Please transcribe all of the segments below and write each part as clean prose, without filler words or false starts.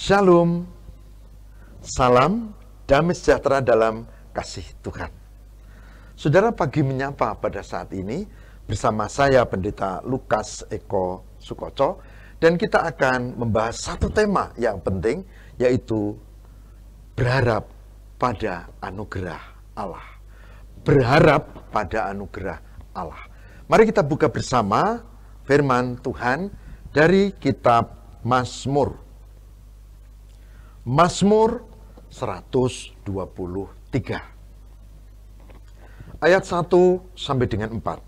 Shalom, salam damai sejahtera dalam kasih Tuhan. Saudara, pagi menyapa pada saat ini bersama saya Pendeta Lukas Eko Sukoco, dan kita akan membahas satu tema yang penting, yaitu berharap pada anugerah Allah. Berharap pada anugerah Allah. Mari kita buka bersama firman Tuhan dari kitab Mazmur. Mazmur 123 ayat 1 sampai dengan 4,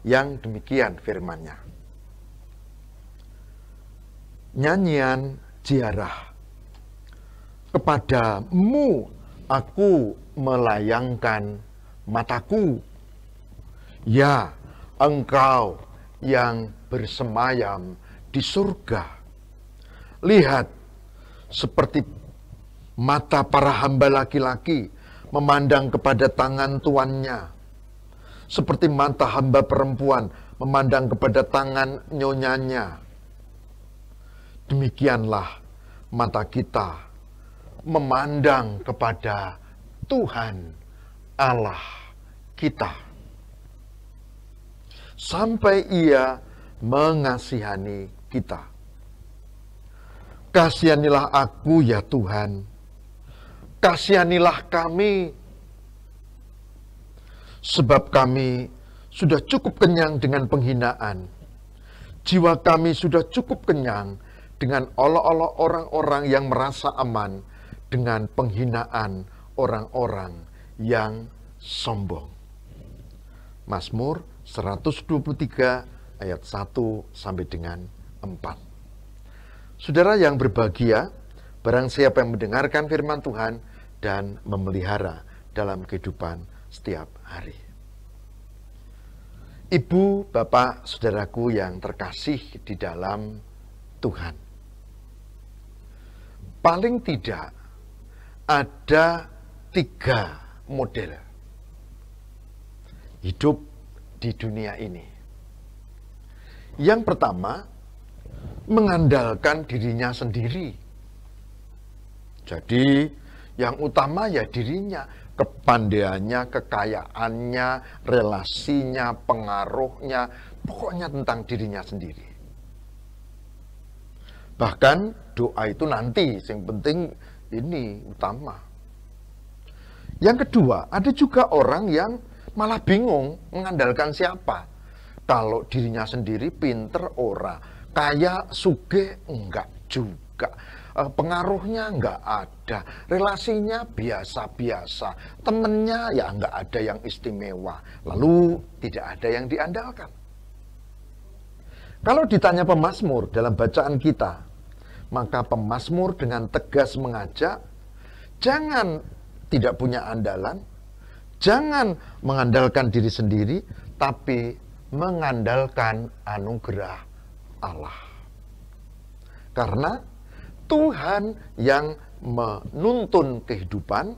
yang demikian firman-Nya. Nyanyian ziarah. Kepadamu aku melayangkan mataku, ya Engkau yang bersemayam di surga. Lihat, seperti mata para hamba laki-laki memandang kepada tangan tuannya, seperti mata hamba perempuan memandang kepada tangan nyonyanya. Demikianlah mata kita memandang kepada Tuhan Allah kita, sampai Ia mengasihani kita. Kasihanilah aku ya Tuhan, kasihanilah kami, sebab kami sudah cukup kenyang dengan penghinaan. Jiwa kami sudah cukup kenyang dengan olok-olok orang-orang yang merasa aman, dengan penghinaan orang-orang yang sombong. Mazmur 123 ayat 1 sampai dengan 4. Saudara yang berbahagia, barang siapa yang mendengarkan firman Tuhan dan memelihara dalam kehidupan setiap hari. Ibu, bapak, saudaraku yang terkasih di dalam Tuhan. Paling tidak ada 3 model hidup di dunia ini. Yang pertama, mengandalkan dirinya sendiri. Jadi yang utama ya dirinya, kepandaiannya, kekayaannya, relasinya, pengaruhnya, pokoknya tentang dirinya sendiri. Bahkan doa itu nanti, yang penting ini utama. Yang kedua, ada juga orang yang malah bingung mengandalkan siapa. Kalau dirinya sendiri pinter ora, kaya sugih enggak juga, pengaruhnya enggak ada, relasinya biasa-biasa, temennya ya enggak ada yang istimewa, lalu tidak ada yang diandalkan. Kalau ditanya pemazmur dalam bacaan kita, maka pemazmur dengan tegas mengajak, jangan tidak punya andalan, jangan mengandalkan diri sendiri, tapi mengandalkan anugerah Allah. Karena Tuhan yang menuntun kehidupan,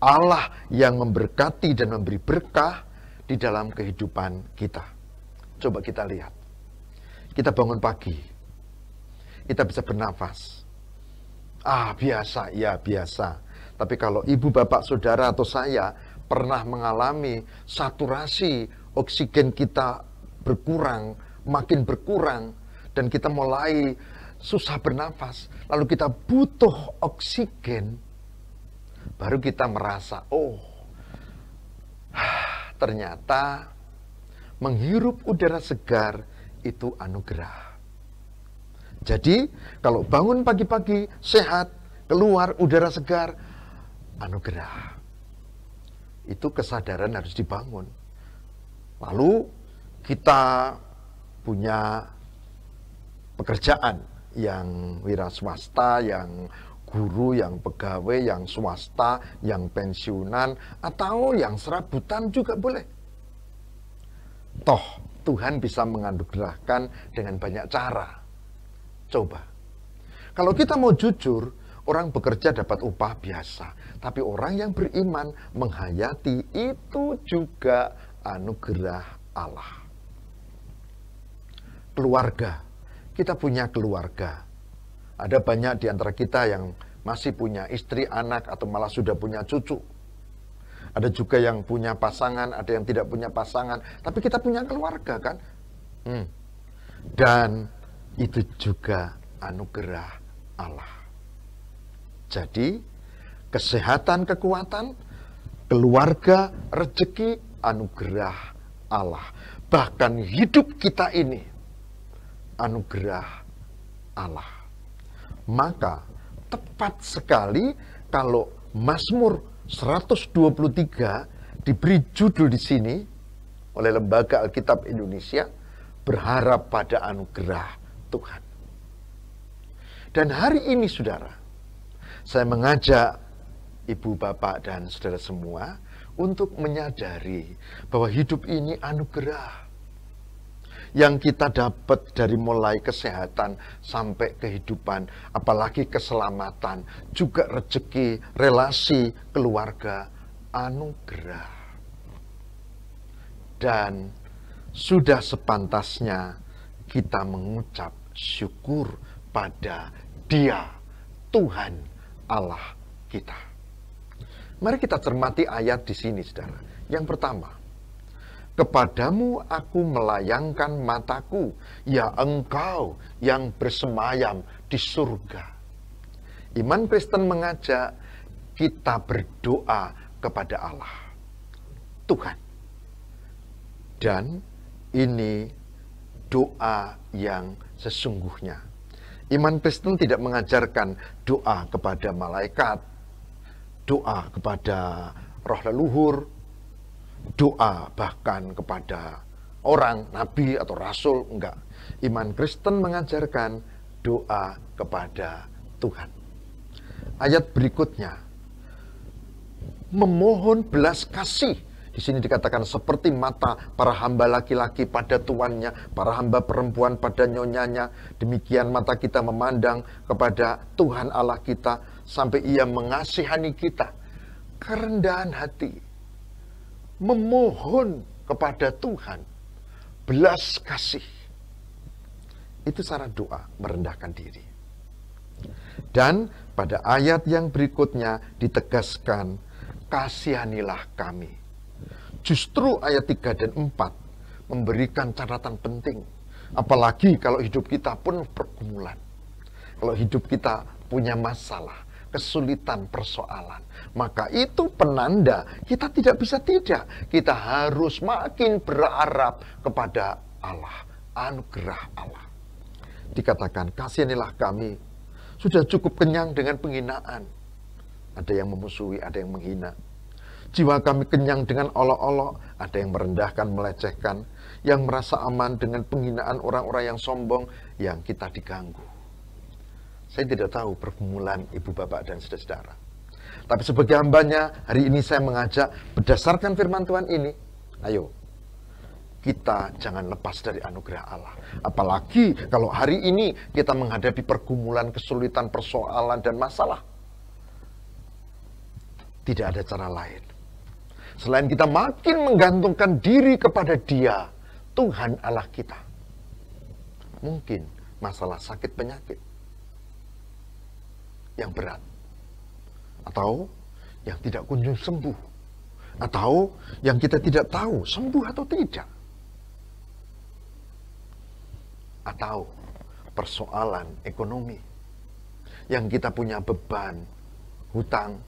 Allah yang memberkati dan memberi berkah di dalam kehidupan kita. Coba kita lihat. Kita bangun pagi, kita bisa bernafas. Biasa, ya biasa. Tapi kalau ibu, bapak, saudara atau saya pernah mengalami saturasi oksigen kita berkurang, makin berkurang, dan kita mulai susah bernafas, lalu kita butuh oksigen, baru kita merasa, ternyata menghirup udara segar itu anugerah. Jadi, kalau bangun pagi-pagi sehat, keluar udara segar, anugerah. Itu kesadaran harus dibangun. Lalu kita punya pekerjaan yang wira swasta, yang guru, yang pegawai, yang swasta, yang pensiunan, atau yang serabutan juga boleh. Toh, Tuhan bisa menganugerahkan dengan banyak cara. Coba. Kalau kita mau jujur, orang bekerja dapat upah biasa. Tapi orang yang beriman menghayati itu juga anugerah Allah. Keluarga. Kita punya keluarga. Ada banyak di antara kita yang masih punya istri, anak, atau malah sudah punya cucu. Ada juga yang punya pasangan, ada yang tidak punya pasangan. Tapi kita punya keluarga kan? Dan itu juga anugerah Allah. Jadi, kesehatan, kekuatan, keluarga, rezeki, anugerah Allah. Bahkan hidup kita ini anugerah Allah. Maka tepat sekali kalau Mazmur 123 diberi judul di sini oleh Lembaga Alkitab Indonesia, berharap pada anugerah Tuhan. Dan hari ini saudara, saya mengajak ibu, bapak, dan saudara semua untuk menyadari bahwa hidup ini anugerah yang kita dapat dari mulai kesehatan sampai kehidupan, apalagi keselamatan, juga rezeki, relasi, keluarga, anugerah. Dan sudah sepantasnya kita mengucap syukur pada Dia, Tuhan Allah kita. Mari kita cermati ayat di sini, saudara. Yang pertama, kepadamu aku melayangkan mataku, ya Engkau yang bersemayam di surga. Iman Kristen mengajak kita berdoa kepada Allah, Tuhan. Dan ini doa yang sesungguhnya. Iman Kristen tidak mengajarkan doa kepada malaikat, doa kepada roh leluhur, doa bahkan kepada orang, nabi atau rasul, enggak. Iman Kristen mengajarkan doa kepada Tuhan. Ayat berikutnya, memohon belas kasih. Di sini dikatakan seperti mata para hamba laki-laki pada tuannya, para hamba perempuan pada nyonyanya. Demikian mata kita memandang kepada Tuhan Allah kita sampai Ia mengasihani kita. Kerendahan hati, memohon kepada Tuhan belas kasih. Itu cara doa, merendahkan diri. Dan pada ayat yang berikutnya ditegaskan, kasihanilah kami. Justru ayat 3 dan 4 memberikan catatan penting. Apalagi kalau hidup kita penuh pergumulan. Kalau hidup kita punya masalah, kesulitan, persoalan. Maka itu penanda kita tidak bisa tidak. Kita harus makin berharap kepada Allah, anugerah Allah. Dikatakan, kasihanilah kami. Sudah cukup kenyang dengan penghinaan. Ada yang memusuhi, ada yang menghina. Jiwa kami kenyang dengan olok-olok, ada yang merendahkan, melecehkan, yang merasa aman dengan penghinaan orang-orang yang sombong, yang kita diganggu. Saya tidak tahu pergumulan ibu, bapak, dan saudara-saudara. Tapi sebagai hambanya, hari ini saya mengajak, berdasarkan firman Tuhan ini, ayo, kita jangan lepas dari anugerah Allah. Apalagi kalau hari ini kita menghadapi pergumulan, kesulitan, persoalan, dan masalah. Tidak ada cara lain selain kita makin menggantungkan diri kepada Dia, Tuhan Allah kita. Mungkin masalah sakit penyakit yang berat, atau yang tidak kunjung sembuh, atau yang kita tidak tahu sembuh atau tidak, atau persoalan ekonomi yang kita punya beban, hutang,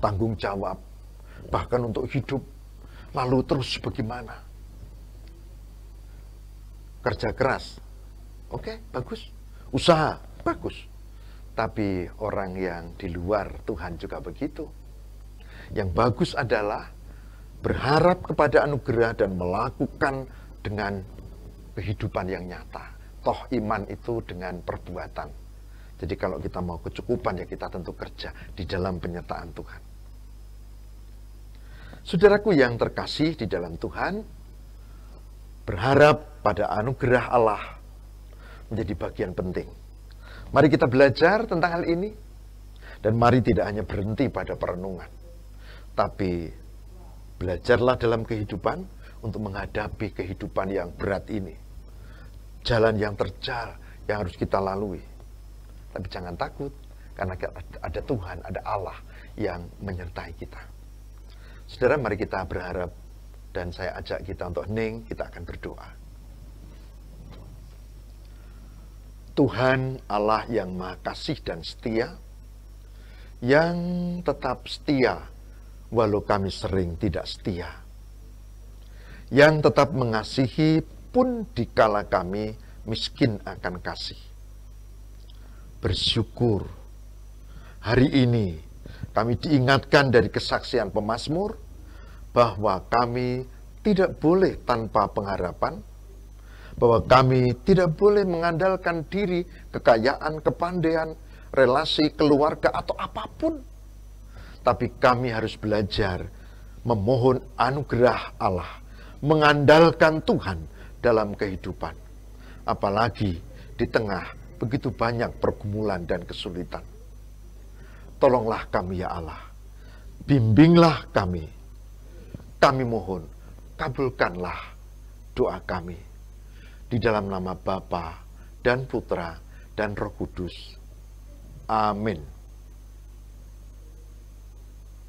tanggung jawab, bahkan untuk hidup, lalu terus bagaimana? Kerja keras, oke, bagus. Usaha, bagus. Tapi orang yang di luar Tuhan juga begitu. Yang bagus adalah berharap kepada anugerah dan melakukan dengan kehidupan yang nyata. Toh iman itu dengan perbuatan. Jadi kalau kita mau kecukupan, ya kita tentu kerja di dalam penyertaan Tuhan. Saudaraku yang terkasih di dalam Tuhan, berharap pada anugerah Allah menjadi bagian penting. Mari kita belajar tentang hal ini, dan mari tidak hanya berhenti pada perenungan, tapi belajarlah dalam kehidupan untuk menghadapi kehidupan yang berat ini. Jalan yang terjal yang harus kita lalui. Tapi jangan takut, karena ada Tuhan, ada Allah yang menyertai kita. Saudara, mari kita berharap, dan saya ajak kita untuk hening, kita akan berdoa. Tuhan Allah yang Maha Kasih dan setia, yang tetap setia walau kami sering tidak setia, yang tetap mengasihi pun dikala kami miskin akan kasih. Bersyukur hari ini kami diingatkan dari kesaksian pemazmur bahwa kami tidak boleh tanpa pengharapan, bahwa kami tidak boleh mengandalkan diri, kekayaan, kepandaian, relasi, keluarga, atau apapun. Tapi kami harus belajar memohon anugerah Allah, mengandalkan Tuhan dalam kehidupan. Apalagi di tengah begitu banyak pergumulan dan kesulitan. Tolonglah kami ya Allah, bimbinglah kami. Kami mohon, kabulkanlah doa kami. Di dalam nama Bapa dan Putra dan Roh Kudus. Amin.